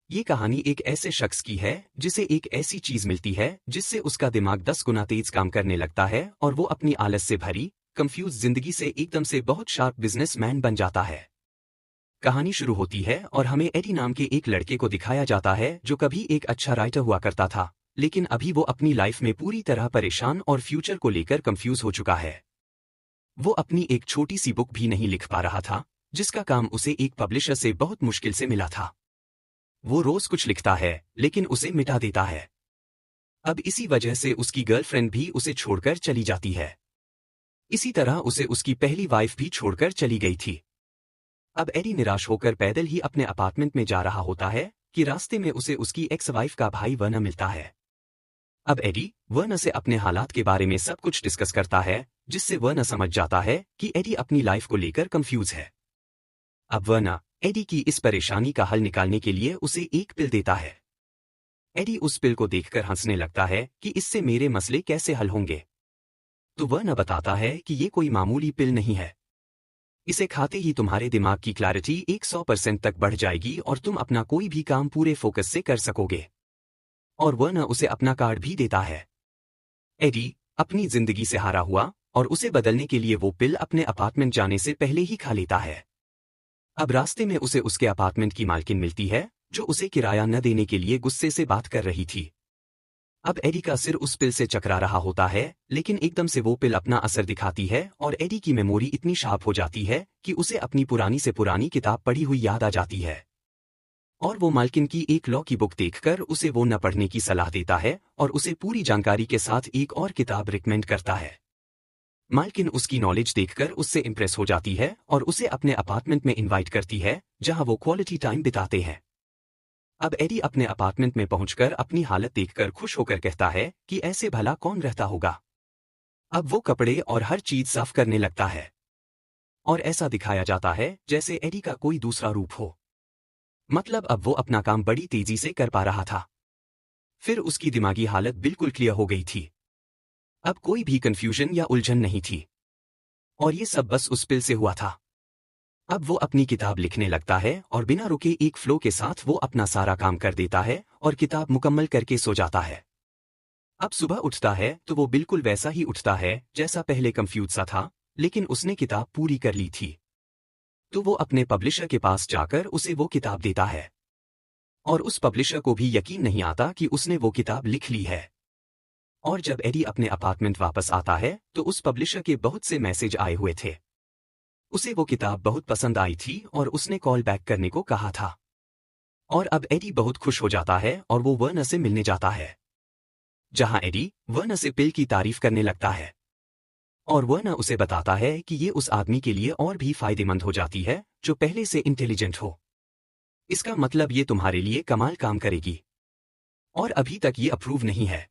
ये कहानी एक ऐसे शख्स की है जिसे एक ऐसी चीज मिलती है जिससे उसका दिमाग 10 गुना तेज काम करने लगता है और वो अपनी आलस से भरी, कंफ्यूज जिंदगी से एकदम से बहुत शार्प बिजनेसमैन बन जाता है। कहानी शुरू होती है और हमें एडी नाम के एक लड़के को दिखाया जाता है जो कभी एक अच्छा राइटर हुआ करता था, लेकिन अभी वो अपनी लाइफ में पूरी तरह परेशान और फ्यूचर को लेकर कंफ्यूज हो चुका है। वो अपनी एक छोटी सी बुक भी नहीं लिख पा रहा था, जिसका काम उसे एक पब्लिशर से बहुत मुश्किल से मिला था। वो रोज कुछ लिखता है लेकिन उसे मिटा देता है। अब इसी वजह से उसकी गर्लफ्रेंड भी उसे छोड़कर चली जाती है। इसी तरह उसे उसकी पहली वाइफ भी छोड़कर चली गई थी। अब एडी निराश होकर पैदल ही अपने अपार्टमेंट में जा रहा होता है कि रास्ते में उसे उसकी एक्स वाइफ का भाई वर्ना मिलता है। अब एडी वर्ना से अपने हालात के बारे में सब कुछ डिस्कस करता है, जिससे वर्ना समझ जाता है कि एडी अपनी लाइफ को लेकर कंफ्यूज है। अब वर्ना एडी की इस परेशानी का हल निकालने के लिए उसे एक पिल देता है। एडी उस पिल को देखकर हंसने लगता है कि इससे मेरे मसले कैसे हल होंगे। तो वर्ना बताता है कि ये कोई मामूली पिल नहीं है। इसे खाते ही तुम्हारे दिमाग की क्लैरिटी 100% तक बढ़ जाएगी और तुम अपना कोई भी काम पूरे फोकस से कर सकोगे। और वर्ना उसे अपना कार्ड भी देता है। एडी अपनी जिंदगी से हारा हुआ और उसे बदलने के लिए वो पिल अपने अपार्टमेंट जाने से पहले ही खा लेता है। अब रास्ते में उसे उसके अपार्टमेंट की मालकिन मिलती है, जो उसे किराया न देने के लिए गुस्से से बात कर रही थी। अब एडी का सिर उस पिल से चकरा रहा होता है, लेकिन एकदम से वो पिल अपना असर दिखाती है और एडी की मेमोरी इतनी शार्प हो जाती है कि उसे अपनी पुरानी से पुरानी किताब पढ़ी हुई याद आ जाती है। और वो मालकिन की एक लॉ की बुक देखकर उसे वो न पढ़ने की सलाह देता है और उसे पूरी जानकारी के साथ एक और किताब रिकमेंड करता है। मालकिन उसकी नॉलेज देखकर उससे इंप्रेस हो जाती है और उसे अपने अपार्टमेंट में इनवाइट करती है, जहां वो क्वालिटी टाइम बिताते हैं। अब एडी अपने अपार्टमेंट में पहुंचकर अपनी हालत देखकर खुश होकर कहता है कि ऐसे भला कौन रहता होगा। अब वो कपड़े और हर चीज साफ करने लगता है और ऐसा दिखाया जाता है जैसे एडी का कोई दूसरा रूप हो। मतलब अब वो अपना काम बड़ी तेजी से कर पा रहा था। फिर उसकी दिमागी हालत बिल्कुल क्लियर हो गई थी। अब कोई भी कंफ्यूजन या उलझन नहीं थी और ये सब बस उस पिल से हुआ था। अब वो अपनी किताब लिखने लगता है और बिना रुके एक फ्लो के साथ वो अपना सारा काम कर देता है और किताब मुकम्मल करके सो जाता है। अब सुबह उठता है तो वो बिल्कुल वैसा ही उठता है जैसा पहले कंफ्यूज सा था, लेकिन उसने किताब पूरी कर ली थी। तो वो अपने पब्लिशर के पास जाकर उसे वो किताब देता है और उस पब्लिशर को भी यकीन नहीं आता कि उसने वो किताब लिख ली है। और जब एडी अपने अपार्टमेंट वापस आता है तो उस पब्लिशर के बहुत से मैसेज आए हुए थे। उसे वो किताब बहुत पसंद आई थी और उसने कॉल बैक करने को कहा था। और अब एडी बहुत खुश हो जाता है और वो वर्ना से मिलने जाता है, जहां एडी वर्ना से पिल की तारीफ करने लगता है। और वर्ना उसे बताता है कि ये उस आदमी के लिए और भी फायदेमंद हो जाती है जो पहले से इंटेलिजेंट हो। इसका मतलब ये तुम्हारे लिए कमाल काम करेगी। और अभी तक ये अप्रूव नहीं है।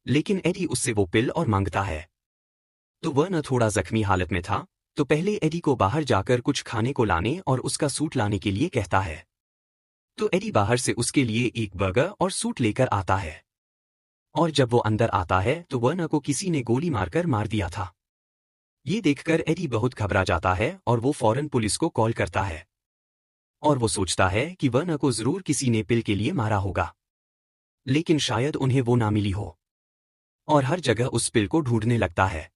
लेकिन एडी उससे वो पिल और मांगता है। तो वर्ना थोड़ा जख्मी हालत में था, तो पहले एडी को बाहर जाकर कुछ खाने को लाने और उसका सूट लाने के लिए कहता है। तो एडी बाहर से उसके लिए एक बर्गर और सूट लेकर आता है। और जब वो अंदर आता है तो वर्ना को किसी ने गोली मारकर मार दिया था। ये देखकर एडी बहुत घबरा जाता है और वो फौरन पुलिस को कॉल करता है। और वो सोचता है कि वर्ना को जरूर किसी ने पिल के लिए मारा होगा, लेकिन शायद उन्हें वो ना मिली हो। और हर जगह उस पिल को ढूंढने लगता है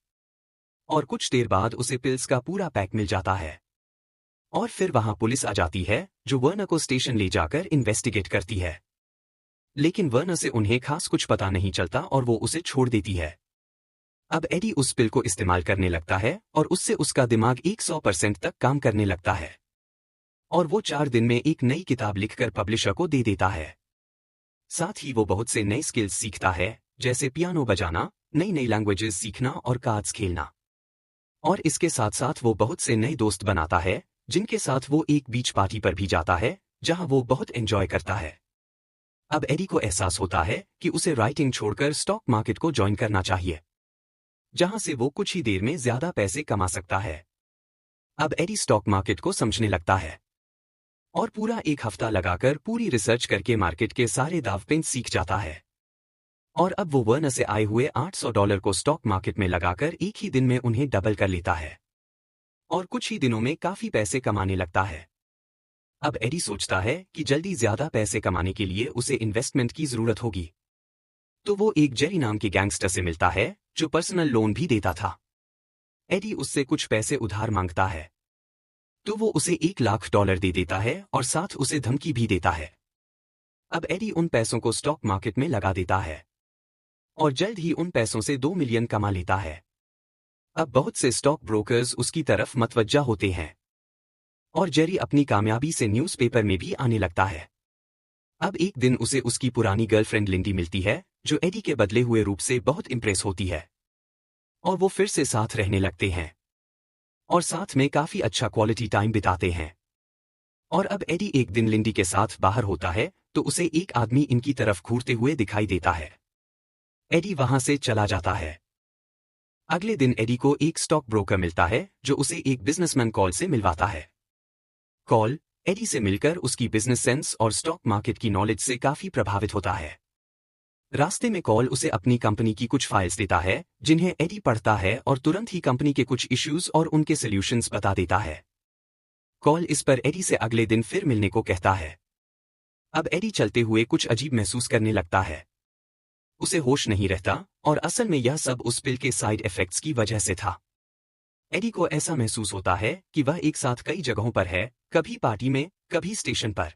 और कुछ देर बाद उसे पिल्स का पूरा पैक मिल जाता है। और फिर वहां पुलिस आ जाती है, जो वर्ना को स्टेशन ले जाकर इन्वेस्टिगेट करती है। लेकिन वर्ना से उन्हें खास कुछ पता नहीं चलता और वो उसे छोड़ देती है। अब एडी उस पिल को इस्तेमाल करने लगता है और उससे उसका दिमाग 100% तक काम करने लगता है। और वो 4 दिन में एक नई किताब लिखकर पब्लिशर को दे देता है। साथ ही वो बहुत से नए स्किल्स सीखता है, जैसे पियानो बजाना, नई नई लैंग्वेजेस सीखना और कार्ड्स खेलना। और इसके साथ साथ वो बहुत से नए दोस्त बनाता है, जिनके साथ वो एक बीच पार्टी पर भी जाता है, जहां वो बहुत एंजॉय करता है। अब एडी को एहसास होता है कि उसे राइटिंग छोड़कर स्टॉक मार्केट को ज्वाइन करना चाहिए, जहां से वो कुछ ही देर में ज्यादा पैसे कमा सकता है। अब एडी स्टॉक मार्केट को समझने लगता है और पूरा एक हफ्ता लगाकर पूरी रिसर्च करके मार्केट के सारे दावपेच सीख जाता है। और अब वो वर्ना से आए हुए $800 को स्टॉक मार्केट में लगाकर एक ही दिन में उन्हें डबल कर लेता है और कुछ ही दिनों में काफी पैसे कमाने लगता है। अब एडी सोचता है कि जल्दी ज्यादा पैसे कमाने के लिए उसे इन्वेस्टमेंट की जरूरत होगी। तो वो एक जेरी नाम के गैंगस्टर से मिलता है जो पर्सनल लोन भी देता था। एडी उससे कुछ पैसे उधार मांगता है, तो वो उसे $1 लाख दे देता है और साथ उसे धमकी भी देता है। अब एडी उन पैसों को स्टॉक मार्केट में लगा देता है और जल्द ही उन पैसों से 2 मिलियन कमा लेता है। अब बहुत से स्टॉक ब्रोकर्स उसकी तरफ मतवज्जा होते हैं और जेरी अपनी कामयाबी से न्यूज़पेपर में भी आने लगता है। अब एक दिन उसे उसकी पुरानी गर्लफ्रेंड लिंडी मिलती है जो एडी के बदले हुए रूप से बहुत इंप्रेस होती है और वो फिर से साथ रहने लगते हैं और साथ में काफी अच्छा क्वालिटी टाइम बिताते हैं। और अब एडी एक दिन लिंडी के साथ बाहर होता है तो उसे एक आदमी इनकी तरफ घूरते हुए दिखाई देता है। एडी वहां से चला जाता है। अगले दिन एडी को एक स्टॉक ब्रोकर मिलता है जो उसे एक बिजनेसमैन कॉल से मिलवाता है। कॉल एडी से मिलकर उसकी बिजनेस सेंस और स्टॉक मार्केट की नॉलेज से काफी प्रभावित होता है। रास्ते में कॉल उसे अपनी कंपनी की कुछ फाइल्स देता है जिन्हें एडी पढ़ता है और तुरंत ही कंपनी के कुछ इश्यूज और उनके सॉल्यूशंस बता देता है। कॉल इस पर एडी से अगले दिन फिर मिलने को कहता है। अब एडी चलते हुए कुछ अजीब महसूस करने लगता है। उसे होश नहीं रहता और असल में यह सब उस पिल के साइड इफेक्ट्स की वजह से था। एडी को ऐसा महसूस होता है कि वह एक साथ कई जगहों पर है, कभी पार्टी में, कभी स्टेशन पर।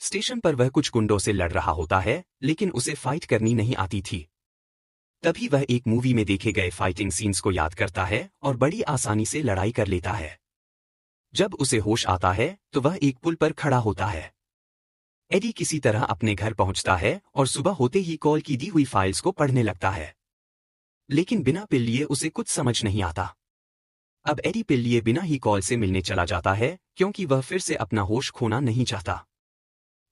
स्टेशन पर वह कुछ गुंडों से लड़ रहा होता है लेकिन उसे फाइट करनी नहीं आती थी। तभी वह एक मूवी में देखे गए फाइटिंग सीन्स को याद करता है और बड़ी आसानी से लड़ाई कर लेता है। जब उसे होश आता है तो वह एक पुल पर खड़ा होता है। एडी किसी तरह अपने घर पहुंचता है और सुबह होते ही कॉल की दी हुई फाइल्स को पढ़ने लगता है, लेकिन बिना पिल लिए उसे कुछ समझ नहीं आता। अब एडी पिल लिए बिना ही कॉल से मिलने चला जाता है क्योंकि वह फिर से अपना होश खोना नहीं चाहता।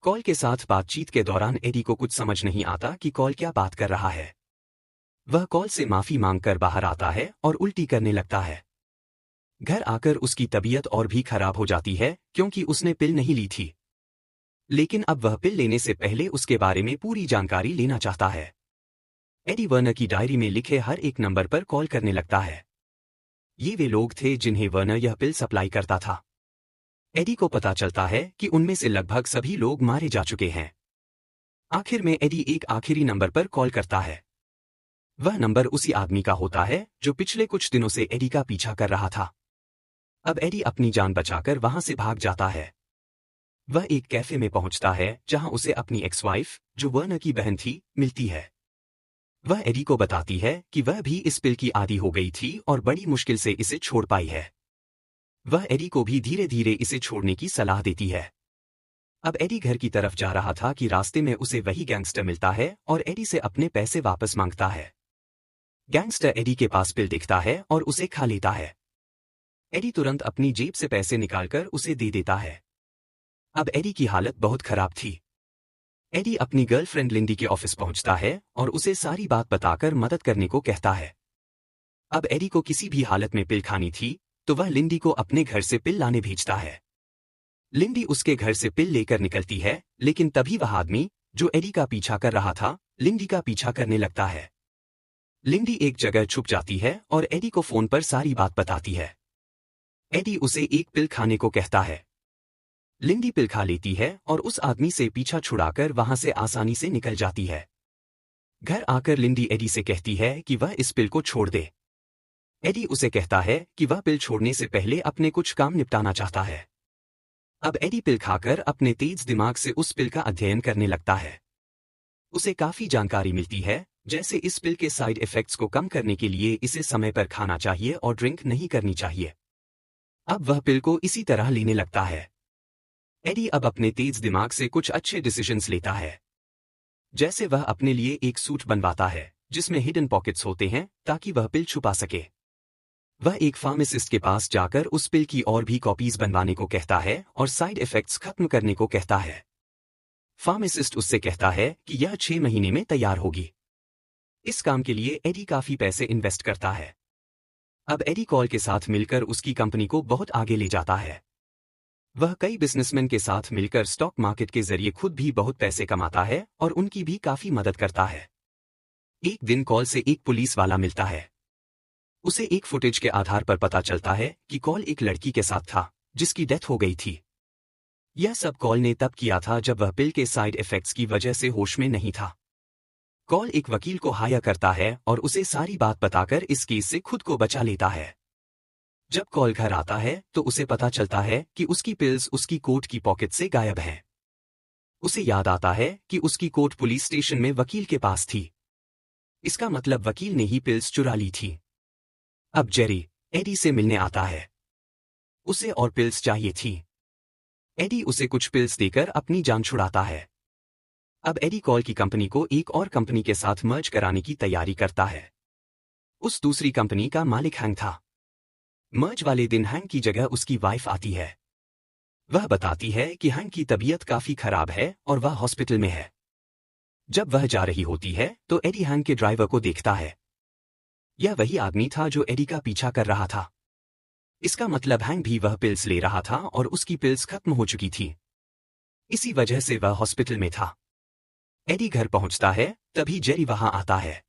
कॉल के साथ बातचीत के दौरान एडी को कुछ समझ नहीं आता कि कॉल क्या बात कर रहा है। वह कॉल से माफी मांगकर बाहर आता है और उल्टी करने लगता है। घर आकर उसकी तबीयत और भी खराब हो जाती है क्योंकि उसने पिल नहीं ली थी, लेकिन अब वह पिल लेने से पहले उसके बारे में पूरी जानकारी लेना चाहता है। एडी वर्नर की डायरी में लिखे हर एक नंबर पर कॉल करने लगता है। ये वे लोग थे जिन्हें वर्नर यह पिल सप्लाई करता था। एडी को पता चलता है कि उनमें से लगभग सभी लोग मारे जा चुके हैं। आखिर में एडी एक आखिरी नंबर पर कॉल करता है। वह नंबर उसी आदमी का होता है जो पिछले कुछ दिनों से एडी का पीछा कर रहा था। अब एडी अपनी जान बचाकर वहां से भाग जाता है। वह एक कैफे में पहुंचता है जहां उसे अपनी एक्स वाइफ, जो वर्नर की बहन थी, मिलती है। वह एडी को बताती है कि वह भी इस पिल की आदी हो गई थी और बड़ी मुश्किल से इसे छोड़ पाई है। वह एडी को भी धीरे धीरे इसे छोड़ने की सलाह देती है। अब एडी घर की तरफ जा रहा था कि रास्ते में उसे वही गैंगस्टर मिलता है और एडी से अपने पैसे वापस मांगता है। गैंगस्टर एडी के पास पिल दिखता है और उसे खा लेता है। एडी तुरंत अपनी जेब से पैसे निकालकर उसे दे देता है। अब एडी की हालत बहुत खराब थी। एडी अपनी गर्लफ्रेंड लिंडी के ऑफिस पहुंचता है और उसे सारी बात बताकर मदद करने को कहता है। अब एडी को किसी भी हालत में पिल खानी थी तो वह लिंडी को अपने घर से पिल लाने भेजता है। लिंडी उसके घर से पिल लेकर निकलती है, लेकिन तभी वह आदमी जो एडी का पीछा कर रहा था, लिंडी का पीछा करने लगता है। लिंडी एक जगह छुप जाती है और एडी को फोन पर सारी बात बताती है। एडी उसे एक पिल खाने को कहता है। लिंडी पिल खा लेती है और उस आदमी से पीछा छुड़ाकर वहां से आसानी से निकल जाती है। घर आकर लिंडी एडी से कहती है कि वह इस पिल को छोड़ दे। एडी उसे कहता है कि वह पिल छोड़ने से पहले अपने कुछ काम निपटाना चाहता है। अब एडी पिल खाकर अपने तेज दिमाग से उस पिल का अध्ययन करने लगता है। उसे काफी जानकारी मिलती है, जैसे इस पिल के साइड इफेक्ट्स को कम करने के लिए इसे समय पर खाना चाहिए और ड्रिंक नहीं करनी चाहिए। अब वह पिल को इसी तरह लेने लगता है। एडी अब अपने तेज दिमाग से कुछ अच्छे डिसीजंस लेता है, जैसे वह अपने लिए एक सूट बनवाता है जिसमें हिडन पॉकेट्स होते हैं ताकि वह पिल छुपा सके। वह एक फार्मासिस्ट के पास जाकर उस पिल की और भी कॉपीज बनवाने को कहता है और साइड इफेक्ट्स खत्म करने को कहता है। फार्मासिस्ट उससे कहता है कि यह 6 महीने में तैयार होगी। इस काम के लिए एडी काफी पैसे इन्वेस्ट करता है। अब एडी कॉल के साथ मिलकर उसकी कंपनी को बहुत आगे ले जाता है। वह कई बिजनेसमैन के साथ मिलकर स्टॉक मार्केट के जरिए खुद भी बहुत पैसे कमाता है और उनकी भी काफी मदद करता है। एक दिन कॉल से एक पुलिस वाला मिलता है। उसे एक फुटेज के आधार पर पता चलता है कि कॉल एक लड़की के साथ था जिसकी डेथ हो गई थी। यह सब कॉल ने तब किया था जब वह पिल के साइड इफेक्ट्स की वजह से होश में नहीं था। कॉल एक वकील को हायर करता है और उसे सारी बात बताकर इस केस से खुद को बचा लेता है। जब कॉल घर आता है तो उसे पता चलता है कि उसकी पिल्स उसकी कोट की पॉकेट से गायब हैं। उसे याद आता है कि उसकी कोट पुलिस स्टेशन में वकील के पास थी। इसका मतलब वकील ने ही पिल्स चुरा ली थी। अब जेरी एडी से मिलने आता है। उसे और पिल्स चाहिए थी। एडी उसे कुछ पिल्स देकर अपनी जान छुड़ाता है। अब एडी कॉल की कंपनी को एक और कंपनी के साथ मर्ज कराने की तैयारी करता है। उस दूसरी कंपनी का मालिक हैंक था। मर्ज वाले दिन हैंक की जगह उसकी वाइफ आती है। वह बताती है कि हैंक की तबीयत काफी खराब है और वह हॉस्पिटल में है। जब वह जा रही होती है तो एडी हैंक के ड्राइवर को देखता है। यह वही आदमी था जो एडी का पीछा कर रहा था। इसका मतलब हैंक भी वह पिल्स ले रहा था और उसकी पिल्स खत्म हो चुकी थी। इसी वजह से वह हॉस्पिटल में था। एडी घर पहुंचता है तभी जेरी वहां आता है।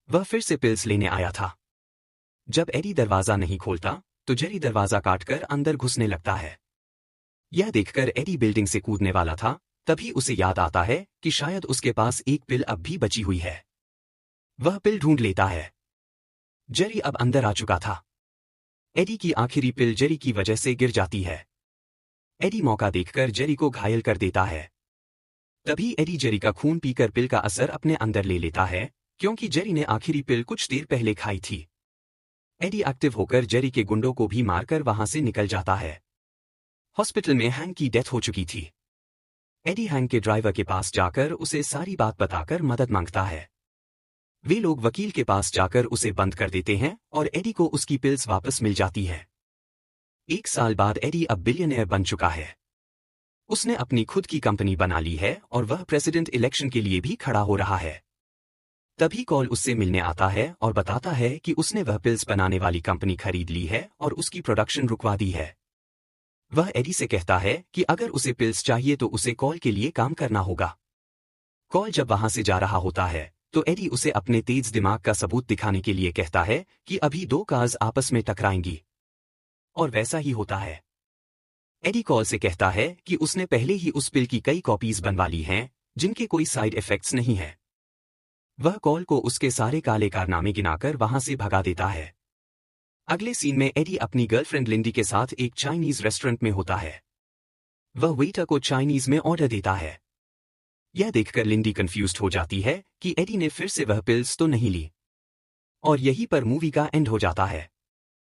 वह फिर से पिल्स लेने आया था। जब एडी दरवाजा नहीं खोलता तो जेरी दरवाजा काटकर अंदर घुसने लगता है। यह देखकर एडी बिल्डिंग से कूदने वाला था, तभी उसे याद आता है कि शायद उसके पास एक पिल अब भी बची हुई है। वह पिल ढूंढ लेता है। जेरी अब अंदर आ चुका था। एडी की आखिरी पिल जेरी की वजह से गिर जाती है। एडी मौका देखकर जेरी को घायल कर देता है। तभी एडी जेरी का खून पीकर पिल का असर अपने अंदर ले लेता है, क्योंकि जेरी ने आखिरी पिल कुछ देर पहले खाई थी। एडी एक्टिव होकर जेरी के गुंडों को भी मारकर वहां से निकल जाता है। हॉस्पिटल में हैंक की डेथ हो चुकी थी। एडी हैंक के ड्राइवर के पास जाकर उसे सारी बात बताकर मदद मांगता है। वे लोग वकील के पास जाकर उसे बंद कर देते हैं और एडी को उसकी पिल्स वापस मिल जाती है। 1 साल बाद एडी अब बिलियनियर बन चुका है। उसने अपनी खुद की कंपनी बना ली है और वह प्रेसिडेंट इलेक्शन के लिए भी खड़ा हो रहा है। तभी कॉल उससे मिलने आता है और बताता है कि उसने वह पिल्स बनाने वाली कंपनी खरीद ली है और उसकी प्रोडक्शन रुकवा दी है। वह एडी से कहता है कि अगर उसे पिल्स चाहिए तो उसे कॉल के लिए काम करना होगा। कॉल जब वहां से जा रहा होता है तो एडी उसे अपने तेज दिमाग का सबूत दिखाने के लिए कहता है कि अभी 2 कार्स आपस में टकराएंगी। और वैसा ही होता है। एडी कॉल से कहता है कि उसने पहले ही उस पिल की कई कॉपीज बनवा ली हैं, जिनके कोई साइड इफेक्ट्स नहीं है। वह कॉल को उसके सारे काले कारनामे गिनाकर वहां से भगा देता है। अगले सीन में एडी अपनी गर्लफ्रेंड लिंडी के साथ एक चाइनीज रेस्टोरेंट में होता है। वह वेटर को चाइनीज में ऑर्डर देता है। यह देखकर लिंडी कंफ्यूज्ड हो जाती है कि एडी ने फिर से वह पिल्स तो नहीं ली। और यहीं पर मूवी का एंड हो जाता है।